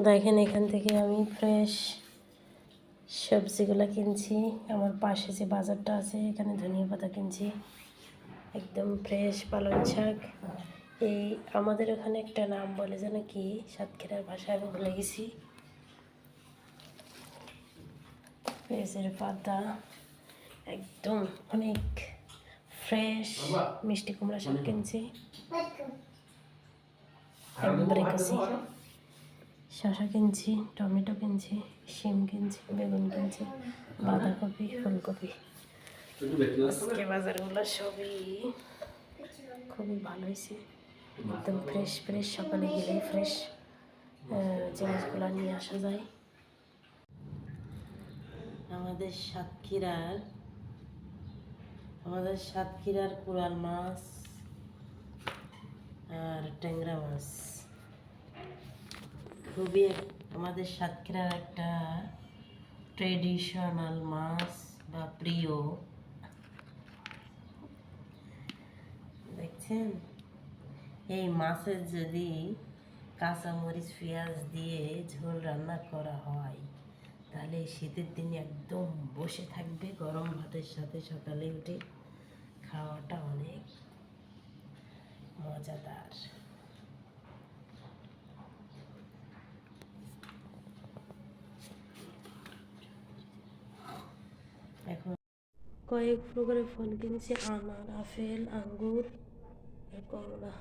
দেখেন এখান থেকে আমি ফ্রেশ সবজিগুলো কিনছি। আমার পাশে যে বাজারটা আছে এখানে ধনিয়া পাতা কিনছি, একদম ফ্রেশ পালং শাক। এই আমাদের ওখানে একটা নাম বলে যেন কি, সাতক্ষীরার ভাষায় আমি ভুলে গেছি। পেঁয়াজের পাতা একদম অনেক ফ্রেশ। মিষ্টি কুমড়া শাক কিনছি একবারে কষি, শসা কিনছি, টমেটো কিনছি, শিম কিনছি, বেগুন কিনছি, বাঁধাকপি, ফুলকপি। আজকে বাজারগুলো সবই খুবই ভালো হয়েছে, একদম ফ্রেশ ফ্রেশ। সকালে গেলে ফ্রেশ জিনিসগুলো নিয়ে আসা যায়। আমাদের সাতক্ষীরার কোরাল মাছ আর ট্যাংরা মাছ খুবই আমাদের সাতক্ষীরার একটা ট্রেডিশনাল মাছ বা প্রিয়। দেখছেন, এই মাছের যদি কাঁচামরিচ পেঁয়াজ দিয়ে ঝোল রান্না করা হয় তাহলে শীতের দিনে একদম বসে থাকবে গরম ভাতের সাথে। সকালে উঠে খাওয়াটা অনেক মজাদার। এখন কয়েক প্রকারের ফল কিনছি, আনার, আপেল, আঙ্গুর, কমলা।